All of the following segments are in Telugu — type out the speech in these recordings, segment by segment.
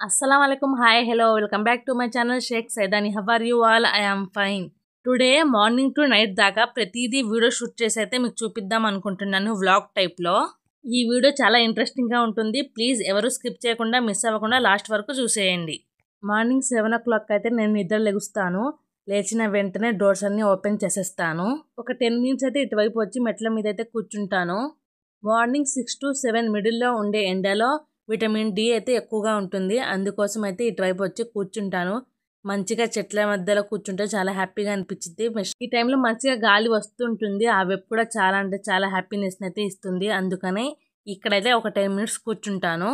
Assalamualaikum. Hi, hello, welcome back to my channel Sheikh Saidani. How are you all? I am fine. Today morning to night దాకా ప్రతిదీ వీడియో షూట్ చేసి అయితే మీకు చూపిద్దాం అనుకుంటున్నాను వ్లాగ్ టైప్లో. ఈ వీడియో చాలా ఇంట్రెస్టింగ్గా ఉంటుంది. ప్లీజ్ ఎవరు స్కిప్ చేయకుండా మిస్ అవ్వకుండా లాస్ట్ వరకు చూసేయండి. మార్నింగ్ 7 o'clock అయితే నేను నిద్ర లెగుస్తాను. లేచిన వెంటనే డోర్స్ అన్నీ ఓపెన్ చేసేస్తాను. ఒక 10 minutes అయితే ఇటువైపు వచ్చి మెట్ల మీద అయితే కూర్చుంటాను. మార్నింగ్ 6 to 7 మిడిల్లో ఉండే ఎండలో విటమిన్ డి అయితే ఎక్కువగా ఉంటుంది. అందుకోసం అయితే ఇటువైపు వచ్చి కూర్చుంటాను. మంచిగా చెట్ల మధ్యలో కూర్చుంటే చాలా హ్యాపీగా అనిపించింది. ఈ టైంలో మంచిగా గాలి వస్తుంటుంది. ఆ వెబ్ కూడా చాలా అంటే చాలా హ్యాపీనెస్ అయితే ఇస్తుంది. అందుకనే ఇక్కడైతే ఒక 10 minutes కూర్చుంటాను.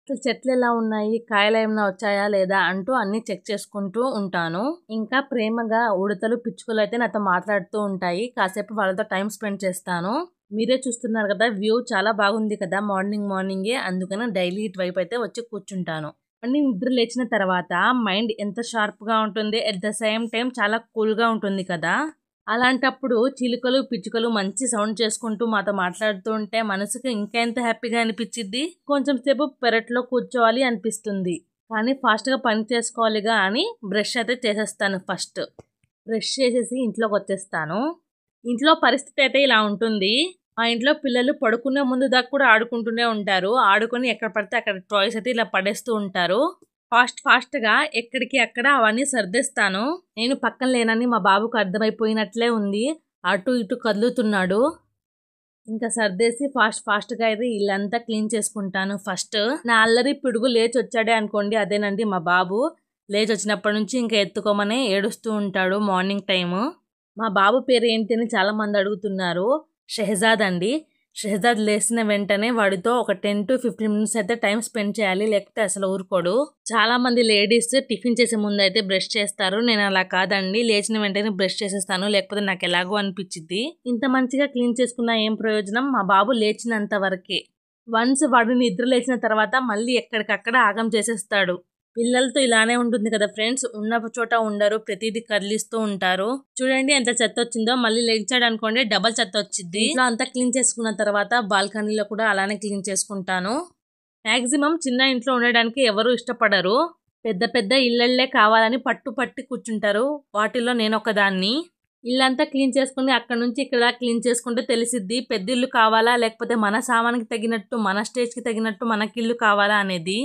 అసలు చెట్లు ఎలా ఉన్నాయి, కాయలు ఏమైనా వచ్చాయా లేదా అంటూ అన్నీ చెక్ చేసుకుంటూ ఉంటాను. ఇంకా ప్రేమగా ఉడతలు పిచ్చుకలు అయితే నాతో మాట్లాడుతూ ఉంటాయి. కాసేపు వాళ్ళతో టైం స్పెండ్ చేస్తాను. మీరే చూస్తున్నారు కదా, వ్యూ చాలా బాగుంది కదా మార్నింగే. అందుకని డైలీ ఇటువైపు అయితే వచ్చి కూర్చుంటాను. అన్ని నిద్ర లేచిన తర్వాత మైండ్ ఎంత షార్ప్గా ఉంటుంది, ఎట్ ద సేమ్ టైం చాలా కూల్గా ఉంటుంది కదా. అలాంటప్పుడు చిలుకలు పిచ్చుకలు మంచి సౌండ్ చేసుకుంటూ మాతో మాట్లాడుతూ ఉంటే మనసుకు ఇంకా ఎంత హ్యాపీగా అనిపించిద్ది. కొంచెం సేపు పెరట్లో కూర్చోవాలి అనిపిస్తుంది. కానీ ఫాస్ట్గా పని చేసుకోవాలిగా అని బ్రష్ అయితే చేసేస్తాను. ఫస్ట్ బ్రష్ చేసేసి ఇంట్లోకి వచ్చేస్తాను. ఇంట్లో పరిస్థితి అయితే ఇలా ఉంటుంది. మా ఇంట్లో పిల్లలు పడుకునే ముందు దాకా కూడా ఆడుకుంటూనే ఉంటారు. ఆడుకొని ఎక్కడ పడితే అక్కడ టాయ్స్ అయితే ఇలా పడేస్తూ ఉంటారు. ఫాస్ట్గా ఎక్కడికి అక్కడ అవన్నీ సర్దేస్తాను. నేను పక్కన లేనని మా బాబుకు అర్థమైపోయినట్లే ఉంది. అటు ఇటు కదులుతున్నాడు. ఇంకా సర్దేసి ఫాస్ట్గా అయితే ఇల్లంతా క్లీన్ చేసుకుంటాను. ఫస్ట్ నా అల్లరి పిడుగు లేచి వచ్చాడే అనుకోండి, అదేనండి మా బాబు. లేచి వచ్చినప్పటి నుంచి ఇంకా ఎత్తుకోమని ఏడుస్తూ ఉంటాడు మార్నింగ్ టైము. మా బాబు పేరు ఏంటి అని చాలా మంది అడుగుతున్నారు. షెహజాద్ అండి. షెహజాద్ లేచిన వెంటనే వాడితో ఒక 10 to 15 minutes అయితే టైం స్పెండ్ చేయాలి, లేకపోతే అసలు ఊరుకోడు. చాలా మంది లేడీస్ టిఫిన్ చేసే ముందు అయితే బ్రష్ చేస్తారు. నేను అలా కాదండి, లేచిన వెంటనే బ్రష్ చేసేస్తాను, లేకపోతే నాకు ఎలాగో అనిపించింది. ఇంత మంచిగా క్లీన్ చేసుకున్న ఏం ప్రయోజనం, మా బాబు లేచినంత వరకే. వన్స్ వాడు నిద్ర లేచిన తర్వాత మళ్ళీ ఎక్కడికక్కడ ఆగం చేసేస్తాడు. పిల్లలతో ఇలానే ఉంటుంది కదా ఫ్రెండ్స్, ఉన్న చోట ఉండరు, ప్రతిదీ కదిలిస్తూ ఉంటారు. చూడండి ఎంత చెత్త వచ్చిందో. మళ్ళీ లేచాడు అనుకోండి డబల్ చెత్త వచ్చింది. ఇంట్లో అంతా క్లీన్ చేసుకున్న తర్వాత బాల్కనీలో కూడా అలానే క్లీన్ చేసుకుంటాను. మాక్సిమం చిన్న ఇంట్లో ఉండడానికి ఎవరు ఇష్టపడరు. పెద్ద పెద్ద ఇళ్ళే కావాలని పట్టి కూర్చుంటారు. వాటిలో నేను ఒకదాన్ని. ఇల్లంతా క్లీన్ చేసుకుని అక్కడ నుంచి ఇక్కడ క్లీన్ చేసుకుంటే తెలిసిద్ది పెద్ద ఇల్లు కావాలా, లేకపోతే మన సామానికి తగినట్టు, మన స్టేజ్కి తగినట్టు మనకి ఇల్లు కావాలా అనేది.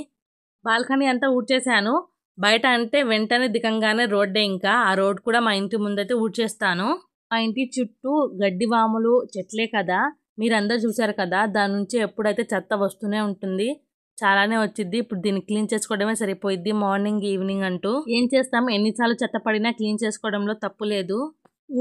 బాల్కనీ అంతా ఊడ్చేసాను. బయట అంటే వెంటనే దిగంగానే రోడ్డే. ఇంకా ఆ రోడ్ కూడా మా ఇంటి ముందైతే ఊడ్చేస్తాను. మా ఇంటి చుట్టూ గడ్డి వాములు చెట్లే కదా, మీరందరూ చూసారు కదా. దాని నుంచి ఎప్పుడైతే చెత్త వస్తూనే ఉంటుంది, చాలానే వచ్చింది. ఇప్పుడు దీన్ని క్లీన్ చేసుకోవడమే సరిపోయిద్ది మార్నింగ్ ఈవినింగ్ అంటూ. ఏం చేస్తాం, ఎన్నిసార్లు చెత్త పడినా క్లీన్ చేసుకోవడంలో తప్పు లేదు.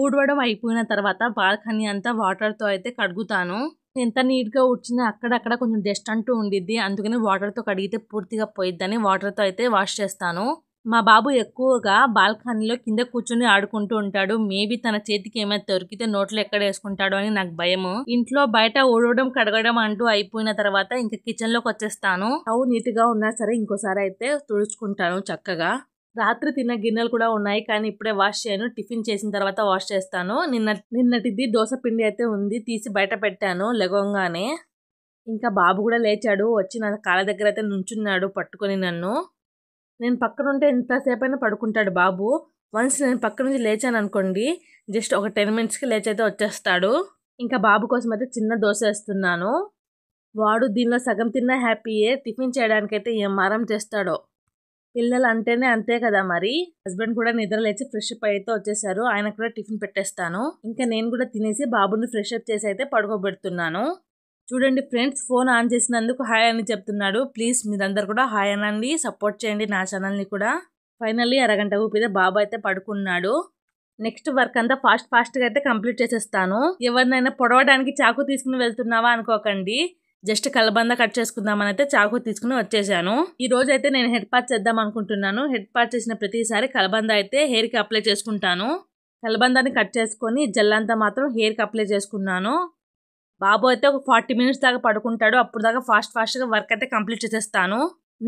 ఊడవడం అయిపోయిన తర్వాత బాల్కనీ అంతా వాటర్తో అయితే కడుగుతాను. ఎంత నీట్గా ఊడ్చినా అక్కడక్కడ కొంచెం డస్ట్ అంటూ ఉండిద్ది. అందుకని వాటర్తో కడిగితే పూర్తిగా పోయిద్దని వాటర్తో అయితే వాష్ చేస్తాను. మా బాబు ఎక్కువగా బాల్కనీలో కింద కూర్చొని ఆడుకుంటూ ఉంటాడు. మేబీ తన చేతికి ఏమైనా దొరికితే నోట్లో ఎక్కడ వేసుకుంటాడో అని నాకు భయము. ఇంట్లో బయట ఊడవడం కడగడం అంటూ అయిపోయిన తర్వాత ఇంకా కిచెన్లోకి వచ్చేస్తాను. స్టవ్ నీట్గా ఉన్నా సరే ఇంకోసారి అయితే తుడుచుకుంటాను చక్కగా. రాత్రి తిన్న గిన్నెలు కూడా ఉన్నాయి, కానీ ఇప్పుడే వాష్ చేయను. టిఫిన్ చేసిన తర్వాత వాష్ చేస్తాను. నిన్నటిది దోశ పిండి అయితే ఉంది, తీసి బయట పెట్టాను లెగంగానే. ఇంకా బాబు కూడా లేచాడు, వచ్చి నా కాళ్ళ దగ్గర అయితే నుంచున్నాడు పట్టుకొని నన్ను. నేను పక్కన ఉంటే ఎంతసేపు అయినా పడుకుంటాడు బాబు. వన్స్ నేను పక్క నుంచి లేచాను అనుకోండి, జస్ట్ ఒక 10 minutesకి లేచైతే వచ్చేస్తాడు. ఇంకా బాబు కోసం అయితే చిన్న దోశ వేస్తున్నాను. వాడు దీనిలో సగం తిన్నా హ్యాపీయే. టిఫిన్ చేయడానికైతే ఏం మారం చేస్తాడో. పిల్లలు అంటేనే అంతే కదా మరి. హస్బెండ్ కూడా నిద్ర లేచి ఫ్రెష్ అప్ అయితే వచ్చేసారు. ఆయన కూడా టిఫిన్ పెట్టేస్తాను. ఇంకా నేను కూడా తినేసి బాబుని ఫ్రెష్ అప్ చేసి అయితే పడుకోబెడుతున్నాను. చూడండి ఫ్రెండ్స్, ఫోన్ ఆన్ చేసినందుకు హాయ్ అని చెప్తున్నాడు. ప్లీజ్ మీరందరూ కూడా హాయ్ అనండి, సపోర్ట్ చేయండి నా ఛానల్ని కూడా. ఫైనల్లీ అరగంట ఊపితే బాబు అయితే పడుకున్నాడు. నెక్స్ట్ వర్క్ అంతా ఫాస్ట్గా అయితే కంప్లీట్ చేసేస్తాను. ఎవరినైనా పొడవడానికి చాకు తీసుకుని వెళ్తున్నావా అనుకోకండి, జస్ట్ కలబంద కట్ చేసుకుందామని అయితే చాకు తీసుకుని వచ్చేసాను. ఈ రోజు అయితే నేను హెడ్ పార్ట్ చేద్దాం అనుకుంటున్నాను. హెడ్ పార్ట్ చేసిన ప్రతిసారి కలబంద అయితే హెయిర్కి అప్లై చేసుకుంటాను. కలబందాన్ని కట్ చేసుకొని జెల్లంతా మాత్రం హెయిర్కి అప్లై చేసుకున్నాను. బాబు అయితే ఒక 40 minutes దాకా పడుకుంటాడు. అప్పుడు దాకా ఫాస్ట్గా వర్క్ అయితే కంప్లీట్ చేసేస్తాను.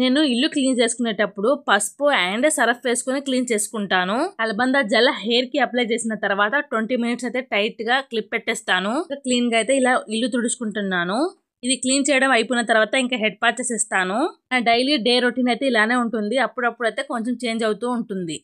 నేను ఇల్లు క్లీన్ చేసుకునేటప్పుడు పసుపు అండ్ సర్ఫ్ వేసుకుని క్లీన్ చేసుకుంటాను. కలబంద జెల్ హెయిర్ కి అప్లై చేసిన తర్వాత 20 minutes అయితే టైట్ గా క్లిప్ పెట్టేస్తాను. క్లీన్ గా అయితే ఇలా ఇల్లు తుడుచుకుంటున్నాను. ఇది క్లీన్ చేయడం అయిపోయిన తర్వాత ఇంకా హెడ్ బాత్ చేసేస్తాను. నా డైలీ డే రొటీన్ అయితే ఇలానే ఉంటుంది. అప్పుడప్పుడు అయితే కొంచెం చేంజ్ అవుతూ ఉంటుంది.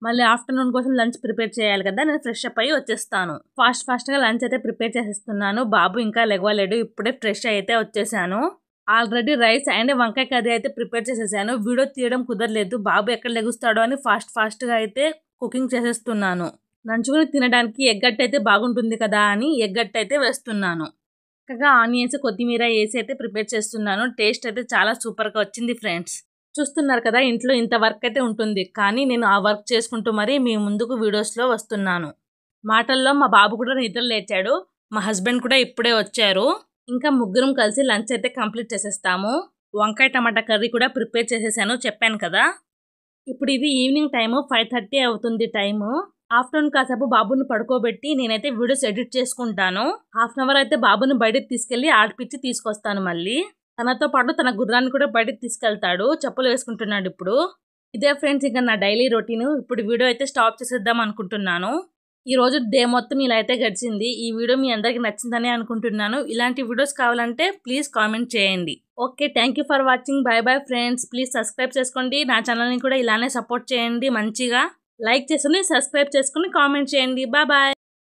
మళ్ళీ ఆఫ్టర్నూన్ కోసం లంచ్ ప్రిపేర్ చేయాలి కదా, నేను ఫ్రెష్ అప్ అయ్యి వచ్చేస్తాను. ఫాస్ట్గా లంచ్ అయితే ప్రిపేర్ చేసేస్తున్నాను. బాబు ఇంకా లెగవలేడు, ఇప్పుడే ఫ్రెష్ అయితే వచ్చేసాను. ఆల్రెడీ రైస్ అండ్ వంకాయ కర్రీ అయితే ప్రిపేర్ చేసేసాను. వీడియో తీయడం కుదరలేదు, బాబు ఎక్కడ లెగుస్తాడో అని ఫాస్ట్గా అయితే కుకింగ్ చేసేస్తున్నాను. నంచుకుని తినడానికి ఎగ్గట్టు అయితే బాగుంటుంది కదా అని ఎగ్గట్టు అయితే వేస్తున్నాను. చక్కగా ఆనియన్స్ కొత్తిమీర వేసి అయితే ప్రిపేర్ చేస్తున్నాను. టేస్ట్ అయితే చాలా సూపర్గా వచ్చింది ఫ్రెండ్స్. చూస్తున్నారు కదా, ఇంట్లో ఇంత వర్క్ అయితే ఉంటుంది, కానీ నేను ఆ వర్క్ చేసుకుంటూ మరీ మీ ముందుకు వీడియోస్లో వస్తున్నాను. మాటల్లో మా బాబు కూడా నిద్ర లేచాడు, మా హస్బెండ్ కూడా ఇప్పుడే వచ్చారు. ఇంకా ముగ్గురం కలిసి లంచ్ అయితే కంప్లీట్ చేసేస్తాము. వంకాయ టమాటా కర్రీ కూడా ప్రిపేర్ చేసేసాను, చెప్పాను కదా. ఇప్పుడు ఇది ఈవినింగ్ టైము, 5:30 అవుతుంది టైము. ఆఫ్టర్నూన్ కాసేపు బాబుని పడుకోబెట్టి నేనైతే వీడియోస్ ఎడిట్ చేసుకుంటాను. హాఫ్ అన్ అవర్ అయితే బాబుని బయటకు తీసుకెళ్లి ఆడిపించి తీసుకొస్తాను. మళ్ళీ తనతో పాటు తన గుర్రాన్ని కూడా బయటకు తీసుకెళ్తాడు. చెప్పులు వేసుకుంటున్నాడు ఇప్పుడు. ఇదే ఫ్రెండ్స్ ఇంకా నా డైలీ రొటీన్. ఇప్పుడు వీడియో అయితే స్టాప్ చేసేద్దాం అనుకుంటున్నాను. ఈ రోజు డే మొత్తం ఇలా అయితే గడిచింది. ఈ వీడియో మీ అందరికి నచ్చిందని అనుకుంటున్నాను. ఇలాంటి వీడియోస్ కావాలంటే ప్లీజ్ కామెంట్ చేయండి. Okay, thank you for watching. Bye friends. Please subscribe చేసుకోండి. నా ఛానల్ని కూడా ఇలానే సపోర్ట్ చేయండి. మంచిగా లైక్ చేసుకుని సబ్స్క్రైబ్ చేసుకుని కామెంట్ చేయండి. బాయ్.